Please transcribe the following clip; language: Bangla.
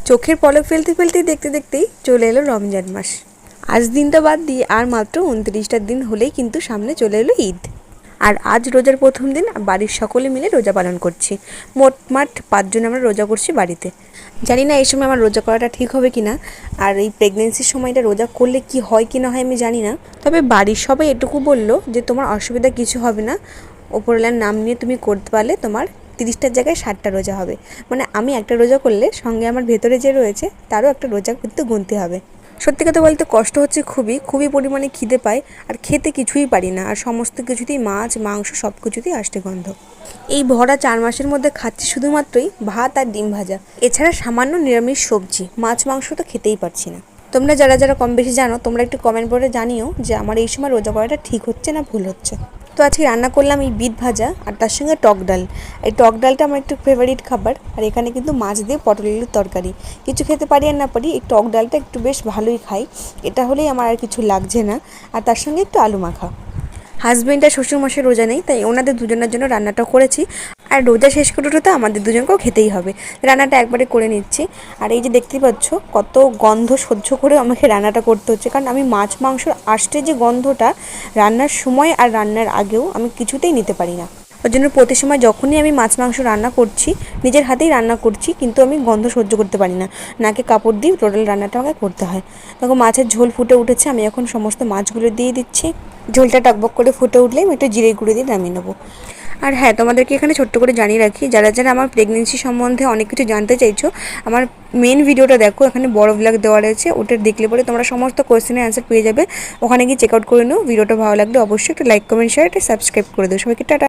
চোখের পলক ফেলতে ফেলতেই দেখতে দেখতেই চলে এলো রমজান মাস। আজ দিনটা বাদ দিয়ে আর মাত্র ২৯টা দিন হলেই কিন্তু সামনে চলে এলো ঈদ। আর আজ রোজার প্রথম দিন বাড়ির সকলে মিলে রোজা পালন করছি। মোটমাট ৫ জন আমরা রোজা করছি বাড়িতে। জানি না এই সময় আমার রোজা করাটা ঠিক হবে কিনা, আর এই প্রেগনেন্সির সময়টা রোজা করলে কি হয় কি না হয় আমি জানি না। তবে বাড়ির সবাই এটুকু বললো যে তোমার অসুবিধা কিছু হবে না, ওপরওয়ালার নাম নিয়ে তুমি করতে পারলে তোমার ৩০টার জায়গায় ৬০টা রোজা হবে। মানে আমি একটা রোজা করলে সঙ্গে আমার ভেতরে যে রয়েছে তারও একটা রোজা কিন্তু গুনতে হবে। সত্যি কথা বলতে কষ্ট হচ্ছে, খুবই পরিমাণে খিদে পায়, আর খেতে কিছুই পারি না, আর সমস্ত কিছুতেই মাছ মাংস সব কিছুতেই আসতে গন্ধ। এই ভরা ৪ মাসের মধ্যে খাচ্ছি শুধুমাত্রই ভাত আর ডিম ভাজা, এছাড়া সামান্য নিরামিষ সবজি, মাছ মাংস তো খেতেই পারছি না। তোমরা যারা যারা কম বেশি জানো তোমরা একটু কমেন্ট করে জানিও যে আমার এই সময় রোজা করাটা ঠিক হচ্ছে না ভুল হচ্ছে। তো আজকে রান্না করলাম এই বিট ভাজা আর তার সঙ্গে টক ডাল। এই টক ডালটা আমার একটু ফেভারিট খাবার, আর এখানে কিন্তু মাছ দিয়ে পটল আলুর তরকারি। কিছু খেতে পারি আর না পারি, এই টক ডালটা একটু বেশ ভালোই খাই, এটা হলেই আমার আর কিছু লাগছে না। আর তার সঙ্গে একটু আলু মাখা। হাজব্যান্ড আর শ্বশুরমশাই রোজা নেই, তাই ওনাদের দুজনের জন্য রান্নাটা করেছি। আর রোজা শেষ করে তো আমাদের দুজনকেও খেতেই হবে, রান্নাটা একবারে করে নিচ্ছি। আর এই যে দেখতেই পাচ্ছ কত গন্ধ সহ্য করে আমাকে রান্নাটা করতে হচ্ছে, কারণ আমি মাছ মাংসর আষ্টে যে গন্ধটা রান্নার সময় আর রান্নার আগেও আমি কিছুতেই নিতে পারি না। ওই জন্য প্রতি সময় যখনই আমি মাছ মাংস রান্না করছি নিজের হাতেই রান্না করছি, কিন্তু আমি গন্ধ সহ্য করতে পারি না, নাকে কাপড় দিয়ে টোটাল রান্নাটা আমাকে করতে হয়। দেখো মাছের ঝোল ফুটে উঠেছে, আমি এখন সমস্ত মাছগুলো দিয়ে দিচ্ছি। ঝোলটা টকবক করে ফুটে উঠলেই আমি একটু জিরে গুঁড়ো দিয়ে নামিয়ে নেবো। আর হ্যাঁ, তোমাদেরকে এখানে ছোট্ট করে জানিয়ে রাখি, যারা যারা আমার প্রেগনেন্সি সম্বন্ধে অনেক কিছু জানতে চাইছো, আমার মেন ভিডিওটা দেখো, এখানে বড় ব্লগ দেওয়া রয়েছে, ওটা দেখলে পরে তোমরা সমস্ত কোয়েশ্চেনের অ্যান্সার পেয়ে যাবে। ওখানে গিয়ে চেক আউট করে নাও। ভিডিওটা ভালো লাগলে অবশ্যই একটা লাইক কমেন্ট শেয়ার একটা সাবস্ক্রাইব করে দিও। সবাইকে টাটা।